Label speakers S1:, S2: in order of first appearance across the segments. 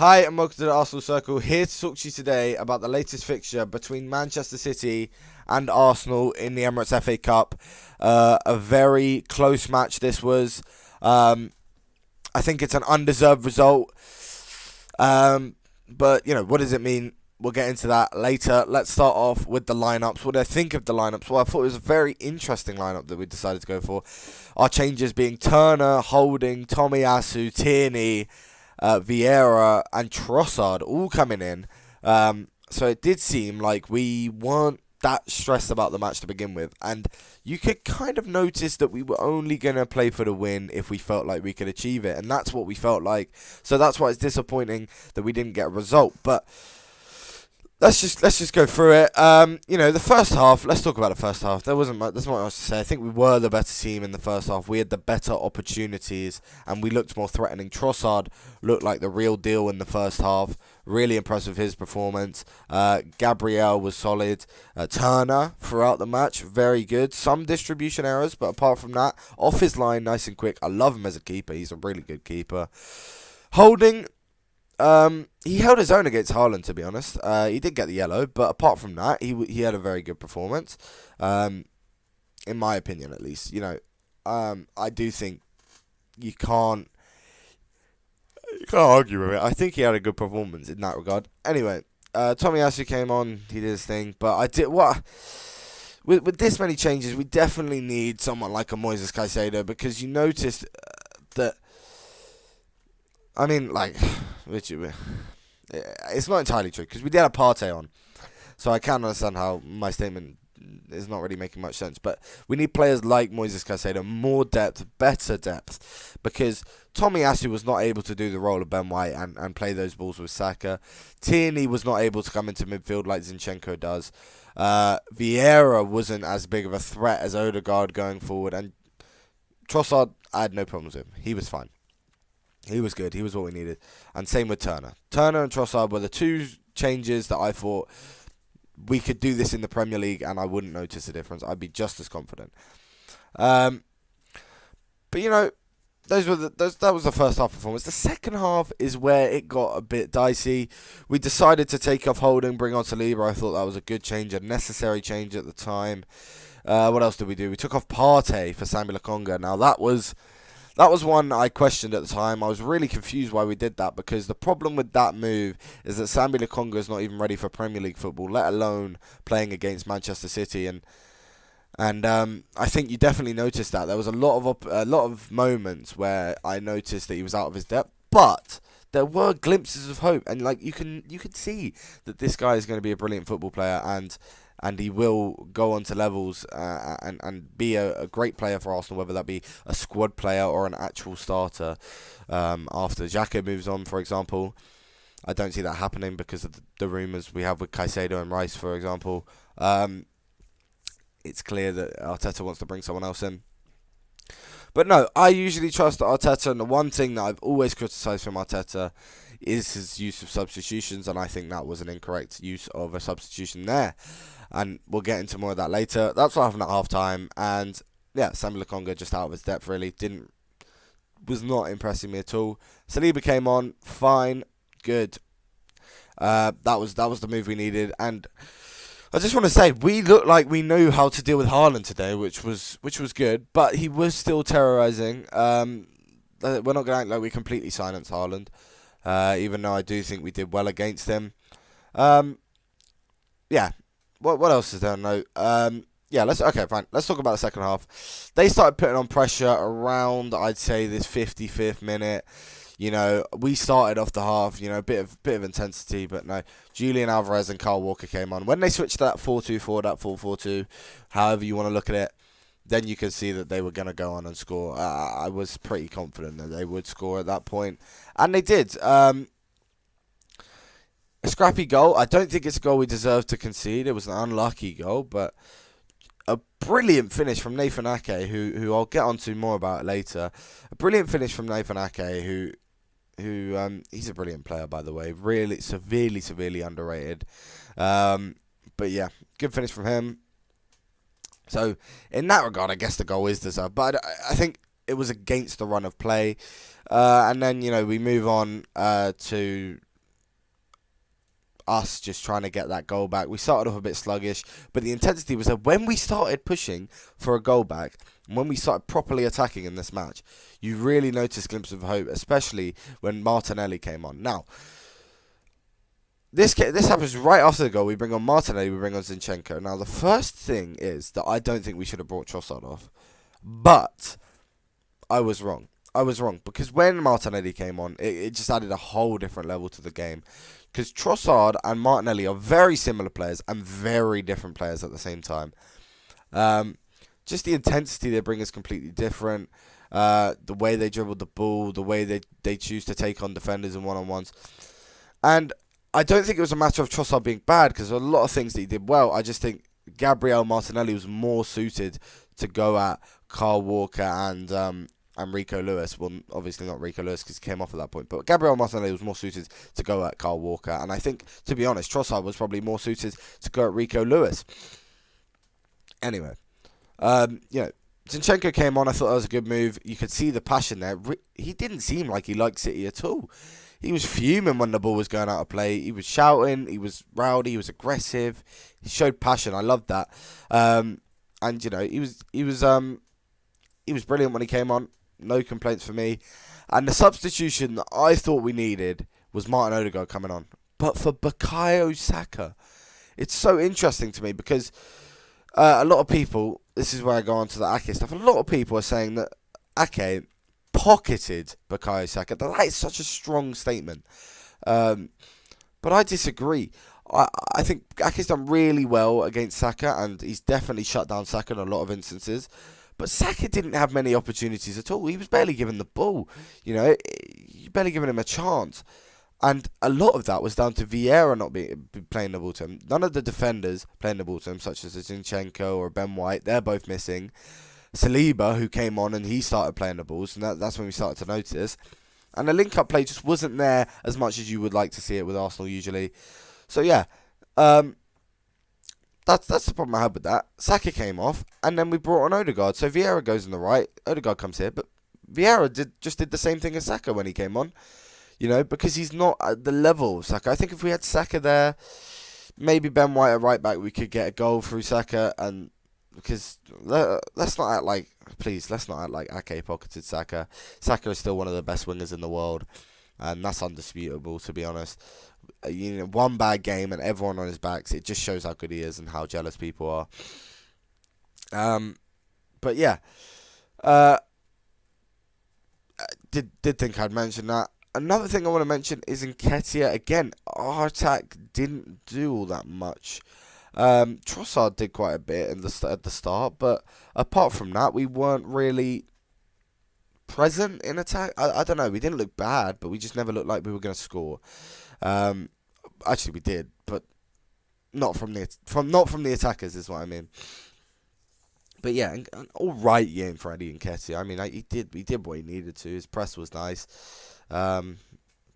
S1: Hi and welcome to the Arsenal Circle. Here to talk to you today about the latest fixture between Manchester City and Arsenal in the Emirates FA Cup. A very close match this was. I think it's an undeserved result. But, what does it mean? We'll get into that later. Let's start off with the lineups. What do I think of the lineups? Well, I thought it was a very interesting lineup that we decided to go for. Our changes being Turner, Holding, Tomiyasu, Tierney, Vieira and Trossard all coming in. So it did seem like we weren't that stressed about the match to begin with. And you could kind of notice that we were only going to play for the win if we felt like we could achieve it. And that's what we felt like. So that's why it's disappointing that we didn't get a result. But let's just go through it. The first half. Let's talk about the first half. There's not much to say. I think we were the better team in the first half. We had the better opportunities, and we looked more threatening. Trossard looked like the real deal in the first half. Really impressed with his performance. Gabriel was solid. Turner throughout the match, very good. Some distribution errors, but apart from that, off his line, nice and quick. I love him as a keeper. He's a really good keeper. Holding. He held his own against Haaland, to be honest. He did get the yellow, but apart from that, he had a very good performance. In my opinion, at least. I do think you can't argue with it. I think he had a good performance in that regard. Anyway, Tomiyasu came on. He did his thing, but I did what. With this many changes, we definitely need someone like a Moises Caicedo because you noticed that. I mean, it's not entirely true because we did have Partey on, so I can understand how my statement is not really making much sense. But we need players like Moises Caicedo, more depth, better depth, because Tomiyasu was not able to do the role of Ben White and play those balls with Saka. Tierney was not able to come into midfield like Zinchenko does. Vieira wasn't as big of a threat as Odegaard going forward, and Trossard, I had no problems with him. He was fine. He was good. He was what we needed. And same with Turner. Turner and Trossard were the two changes that I thought we could do this in the Premier League and I wouldn't notice a difference. I'd be just as confident. But that was the first half performance. The second half is where it got a bit dicey. We decided to take off Holding, bring on Saliba. I thought that was a good change, a necessary change at the time. What else did we do? We took off Partey for Sambi Lokonga. Now that was one I questioned at the time. I was really confused why we did that because the problem with that move is that Sambi Lokonga is not even ready for Premier League football, let alone playing against Manchester City. And I think you definitely noticed that there was a lot of moments where I noticed that he was out of his depth, but there were glimpses of hope, and you could see that this guy is going to be a brilliant football player and he will go on to levels and be a great player for Arsenal, whether that be a squad player or an actual starter. After Xhaka moves on, for example, I don't see that happening because of the rumours we have with Caicedo and Rice, for example. It's clear that Arteta wants to bring someone else in. But no, I usually trust Arteta, and the one thing that I've always criticised from Arteta is his use of substitutions, and I think that was an incorrect use of a substitution there. And we'll get into more of that later. That's what happened at half-time, and yeah, Sambi Lokonga just out of his depth, really. Was not impressing me at all. Saliba came on, fine, good. That was the move we needed, and I just want to say, we looked like we knew how to deal with Haaland today, which was good, but he was still terrorising. We're not going to act like we completely silenced Haaland, even though I do think we did well against him. Yeah. What else is there? No. Fine. Let's talk about the second half. They started putting on pressure around, I'd say, this 55th minute. We started off the half, a bit of intensity, but no. Julian Alvarez and Kyle Walker came on. When they switched to that 4-2-4, that 4-4-2, however you want to look at it, then you could see that they were going to go on and score. I was pretty confident that they would score at that point, and they did. A scrappy goal. I don't think it's a goal we deserve to concede. It was an unlucky goal, but a brilliant finish from Nathan Ake, who I'll get onto more about later. A brilliant finish from Nathan Ake, who he's a brilliant player, by the way. Really severely underrated. But yeah, good finish from him. So in that regard, I guess the goal is deserved. But I think it was against the run of play. And then we move on to us just trying to get that goal back. We started off a bit sluggish, but the intensity was there. When we started pushing for a goal back, and when we started properly attacking in this match, you really noticed glimpses of hope, especially when Martinelli came on. Now, this happens right after the goal. We bring on Martinelli, we bring on Zinchenko. Now, the first thing is that I don't think we should have brought Trossard off, but I was wrong. Because when Martinelli came on, it just added a whole different level to the game. Because Trossard and Martinelli are very similar players and very different players at the same time. Just the intensity they bring is completely different. The way they dribble the ball, the way they choose to take on defenders in one-on-ones. And I don't think it was a matter of Trossard being bad, because there are a lot of things that he did well. I just think Gabriel Martinelli was more suited to go at Kyle Walker and Rico Lewis. Well, obviously not Rico Lewis because he came off at that point, but Gabriel Martinelli was more suited to go at Kyle Walker. And I think, to be honest, Trossard was probably more suited to go at Rico Lewis. Anyway, Zinchenko came on. I thought that was a good move. You could see the passion there. He didn't seem like he liked City at all. He was fuming when the ball was going out of play. He was shouting. He was rowdy. He was aggressive. He showed passion. I loved that. And he was brilliant when he came on. No complaints for me. And the substitution that I thought we needed was Martin Odegaard coming on, but for Bukayo Saka. It's so interesting to me because a lot of people. This is where I go on to the Ake stuff. A lot of people are saying that Ake pocketed Bukayo Saka. That is such a strong statement. But I disagree. I think Ake's done really well against Saka, and he's definitely shut down Saka in a lot of instances. But Saka didn't have many opportunities at all. He was barely given the ball. You barely given him a chance. And a lot of that was down to Vieira not playing the ball to him. None of the defenders playing the ball to him, such as Zinchenko or Ben White, they're both missing. Saliba, who came on and he started playing the balls, and that's when we started to notice. And the link-up play just wasn't there as much as you would like to see it with Arsenal usually. So yeah, that's the problem I had with that. Saka came off, and then we brought on Odegaard. So Vieira goes on the right, Odegaard comes here, but Vieira just did the same thing as Saka when he came on. Because he's not at the level of Saka. I think if we had Saka there, maybe Ben White at right back, we could get a goal through Saka. And because let's not act like Ake pocketed Saka. Saka is still one of the best wingers in the world, and that's undisputable, to be honest. One bad game and everyone on his backs. It just shows how good he is and how jealous people are. But yeah, did think I'd mention that. Another thing I want to mention is Nketiah. Again, our attack didn't do all that much. Trossard did quite a bit at the start, but apart from that, we weren't really present in attack. I don't know. We didn't look bad, but we just never looked like we were going to score. Actually, we did, but not from the attackers is what I mean. But yeah, an all right game for Eddie Nketiah. I mean, he did what he needed to. His press was nice.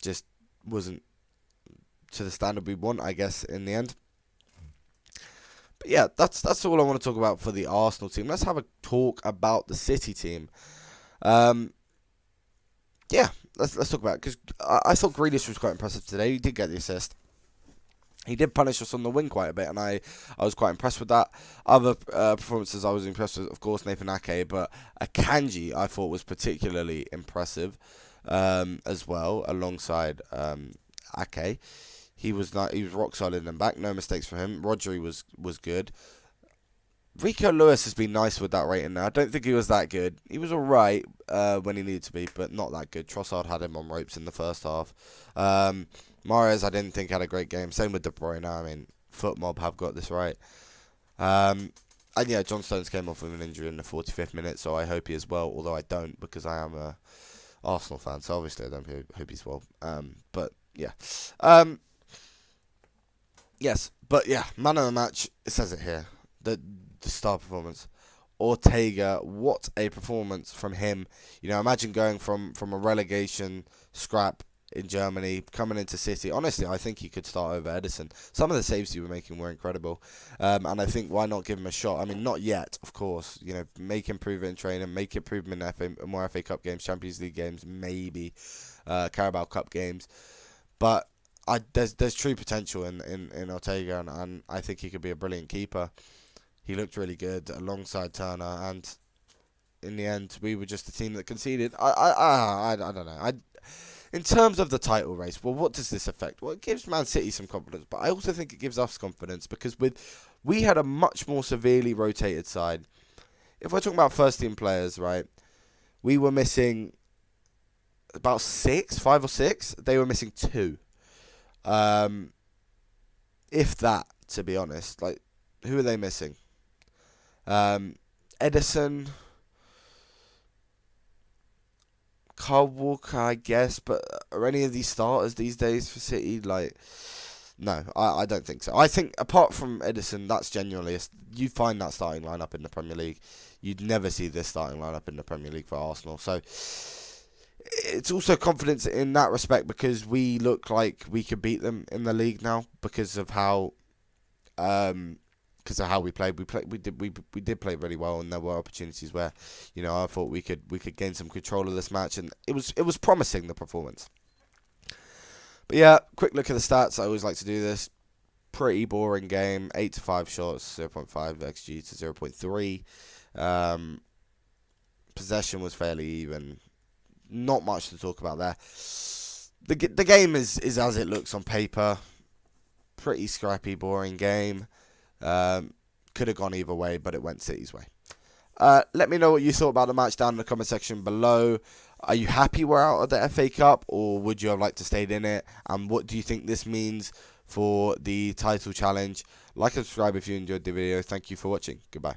S1: Just wasn't to the standard we want, I guess, in the end. But yeah, that's all I want to talk about for the Arsenal team. Let's have a talk about the City team. Yeah, let's talk about it, because I thought Grealish was quite impressive today. He did get the assist. He did punish us on the wing quite a bit, and I was quite impressed with that. Other performances I was impressed with, of course, Nathan Ake, but Akanji I thought was particularly impressive as well, alongside Ake. He was rock solid and back, no mistakes for him. Rodri was good. Rico Lewis has been nice with that rating now. I don't think he was that good. He was alright when he needed to be, but not that good. Trossard had him on ropes in the first half. Mahrez, I didn't think had a great game. Same with De Bruyne. I mean, Foot Mob have got this right. And yeah, John Stones came off with an injury in the 45th minute, so I hope he is well, although I don't, because I am a Arsenal fan, so obviously I don't hope he's well. But yeah. Yes, but yeah, man of the match, it says it here. The star performance. Ortega, what a performance from him. Imagine going from a relegation scrap in Germany, coming into City. Honestly, I think he could start over Edison. Some of the saves he was making were incredible. And I think, why not give him a shot? I mean, not yet, of course. Make him prove it in training, make him prove him in more FA Cup games, Champions League games, maybe Carabao Cup games. But there's true potential in Ortega, and I think he could be a brilliant keeper. He looked really good alongside Turner, and in the end, we were just the team that conceded. I don't know. In terms of the title race, well, what does this affect? Well, it gives Man City some confidence, but I also think it gives us confidence because we had a much more severely rotated side. If we're talking about first team players, right, we were missing about 5 or 6. They were missing 2. If that, to be honest. Like, who are they missing? Edison, Carl Walker, I guess, but are any of these starters these days for City? Like, no, I don't think so. I think apart from Edison, that's genuinely you find that starting lineup in the Premier League. You'd never see this starting lineup in the Premier League for Arsenal. So it's also confidence in that respect because we look like we could beat them in the league now because of how we played. We did play really well, and there were opportunities where, I thought we could gain some control of this match, and it was promising, the performance. But yeah, quick look at the stats. I always like to do this. Pretty boring game. 8 to 5 shots, 0.5 xG to 0.3. Possession was fairly even. Not much to talk about there. The game is as it looks on paper. Pretty scrappy, boring game. Could have gone either way, but it went City's way. Let me know what you thought about the match down in the comment section below. Are you happy we're out of the FA Cup, or would you have liked to stayed in it? And what do you think this means for the title challenge? Like and subscribe if you enjoyed the video. Thank you for watching. Goodbye.